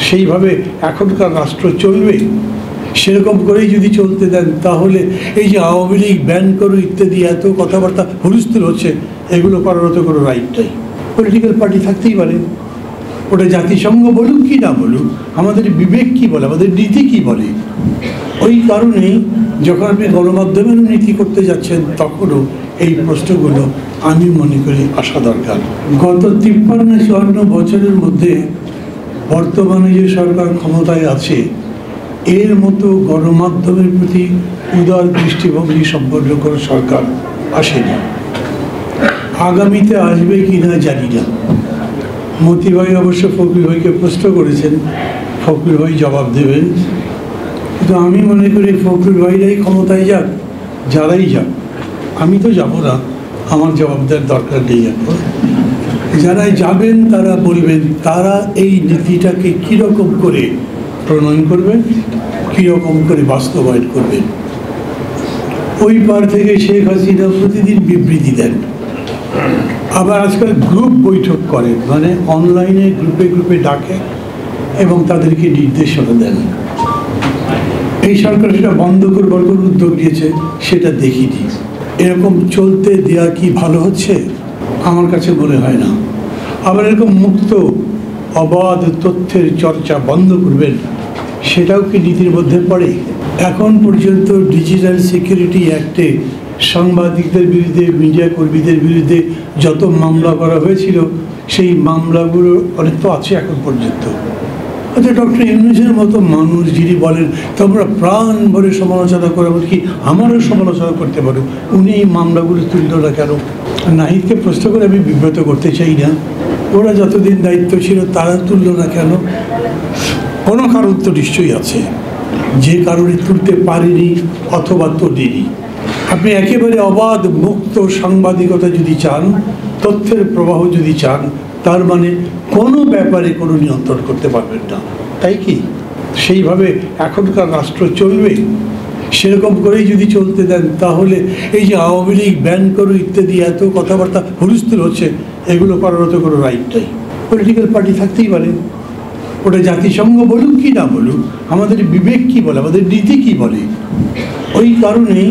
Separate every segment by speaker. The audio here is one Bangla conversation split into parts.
Speaker 1: সেইভাবে এখনকার রাষ্ট্র চলবে? সেরকম করেই যদি চলতে দেন তাহলে এই যে আওয়ামী লীগ ব্যান করো ইত্যাদি এত কথাবার্তা হুলস্থুল হচ্ছে, এগুলো করার তো কোনো রাইট নাই। পলিটিক্যাল পার্টি থাকতেই পারে, ওটা জাতিসংঘ বলুক কি না বলুক, আমাদের বিবেক কি বলে, আমাদের নীতি কি বলে। ওই কারণেই যখন আপনি গণমাধ্যমের নীতি করতে যাচ্ছেন তখনও এই প্রশ্নগুলো আমি মনে করি আসা দরকার। গত 53-54 বছরের মধ্যে বর্তমানে যে সরকার ক্ষমতায় আছে এর মতো গণমাধ্যমের প্রতি উদার দৃষ্টিভঙ্গি সম্পন্ন কোনো সরকার আসেনি। আগামীতে আসবে কি না জানি না। মতি ভাই অবশ্য ফখরুল ভাইকে প্রশ্ন করেছেন, ফখরুল ভাই জবাব দেবেন, কিন্তু আমি মনে করি ফখরুল ভাইরাই ক্ষমতায় যাক, যারাই যাক, আমি তো যাব না, আমার জবাব দেওয়ার দরকার নেই। এখন যারাই যাবেন তারা বলবেন তারা এই নীতিটাকে কীরকম করে প্রণয়ন করবেন, কীরকম করে বাস্তবায়ন করবেন। ওই পার থেকে শেখ হাসিনা প্রতিদিন বিবৃতি দেন, আবার আজকাল গ্রুপ বৈঠক করেন, মানে অনলাইনে গ্রুপে গ্রুপে ডাকে এবং তাদেরকে নির্দেশনা দেন। এই সরকার সেটা বন্ধ করবার কোনো উদ্যোগ নিয়েছে সেটা দেখিনি। এরকম চলতে দেওয়া কি ভালো হচ্ছে? আমার কাছে মনে হয় না। আবার এরকম মুক্ত অবাধ তথ্যের চর্চা বন্ধ করবেন, সেটাও কি নীতির মধ্যে পড়ে? এখন পর্যন্ত ডিজিটাল সিকিউরিটি অ্যাক্টে সাংবাদিকদের বিরুদ্ধে, মিডিয়া কর্মীদের বিরুদ্ধে যত মামলা করা হয়েছিল সেই মামলাগুলো অনেক তো আছে এখন পর্যন্ত। আচ্ছা, ডক্টর ইউনূসের মতো মানুষ যিনি বলেন তোমরা প্রাণ ভরে সমালোচনা করে, এমনকি আমারও সমালোচনা করতে পারো, উনি এই মামলাগুলো তুলল না কেন? নাহিদকে প্রশ্ন করে আমি বিব্রত করতে চাই না, ওরা যতদিন দায়িত্ব ছিল তারা তুলল না কেন? কোনো কারণ তো নিশ্চয়ই আছে, যে কারণে তুলতে পারেনি অথবা তোলেনি। আপনি একেবারে অবাধ মুক্ত সাংবাদিকতা যদি চান, তথ্যের প্রবাহ যদি চান, তার মানে কোনো ব্যাপারে কোনো নিয়ন্ত্রণ করতে পারবেন না, তাই কি? সেইভাবে এখনকার রাষ্ট্র চলবে? সেরকম করেই যদি চলতে দেন তাহলে এই যে আওয়ামী লীগ ব্যান করো ইত্যাদি এত কথাবার্তা হুলস্থুল হচ্ছে, এগুলো করার তো কোনো রাইট নাই। পলিটিক্যাল পার্টি থাকতেই পারে, ওটা জাতিসংঘ বলুক কি না বলুক, আমাদের বিবেক কি বলে, আমাদের নীতি কি বলে। ওই কারণেই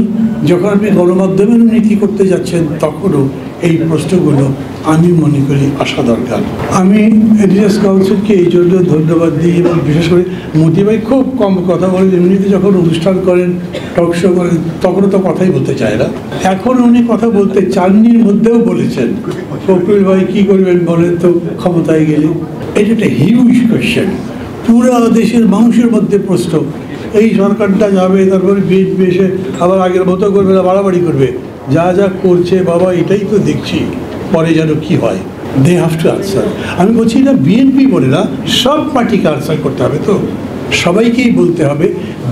Speaker 1: যখন আপনি গণমাধ্যমের নীতি করতে যাচ্ছেন তখনও এই প্রশ্নগুলো আমি মনে করি আসা দরকার। আমি এডিটার্স কাউন্সিলকে এই জন্য ধন্যবাদ দিই, এবং বিশেষ করে মতি ভাই খুব কম কথা বলেন। এমনিতে যখন অনুষ্ঠান করেন, টক শো করেন, তখনও তো কথাই বলতে চায় না। এখন উনি কথা বলতে চাননির মধ্যেও বলেছেন, ফখরুল ভাই কী করবেন বলেন তো ক্ষমতায় গেলে। এটা একটা হিউজ কোয়েশ্চেন, পুরা দেশের মানুষের মধ্যে প্রশ্ন। এই সরকারটা যাবে, তারপরে বিএনপি এসে আবার আগের মতো করবে না, বাড়াবাড়ি করবে, যা যা করছে বাবা এটাই তো দেখছি, পরে যেন কি হয়। They have to answer. আমি বলছি না বিএনপি বলে না, সব পার্টিকে আনসার করতে হবে, তো সবাইকেই বলতে হবে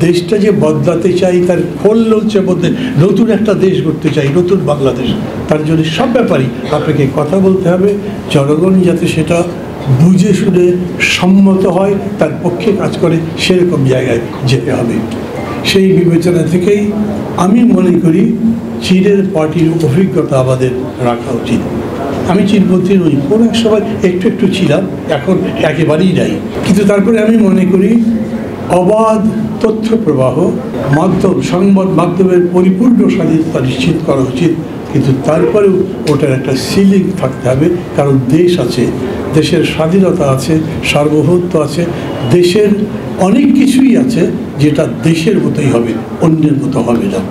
Speaker 1: দেশটা যে বদলাতে চাই, তার খোল লঞ্চের মধ্যে নতুন একটা দেশ গড়তে চাই, নতুন বাংলাদেশ, তার জন্য সব ব্যাপারই আপনাকে কথা বলতে হবে। জনগণ যাতে সেটা বুঝে শুনে সম্মত হয়, তার পক্ষে কাজ করে, সেরকম জায়গায় যেতে হবে। সেই বিবেচনা থেকেই আমি মনে করি চীনের পার্টির অভিজ্ঞতা আমাদের রাখা উচিত। আমি চীনপন্থী নই, কোনো এক সময় একটু একটু ছিলাম, এখন একেবারেই নাই। কিন্তু তারপরে আমি মনে করি অবাধ তথ্য প্রবাহ, সংবাদ মাধ্যমের পরিপূর্ণ স্বাধীনতা নিশ্চিত করা উচিত, কিন্তু তারপরেও ওটার একটা সিলিং থাকতে হবে। কারণ দেশ আছে, দেশের স্বাধীনতা আছে, সার্বভৌমত্ব আছে, দেশের অনেক কিছুই আছে যেটা দেশের মতোই হবে, অন্যের মতো হবে না।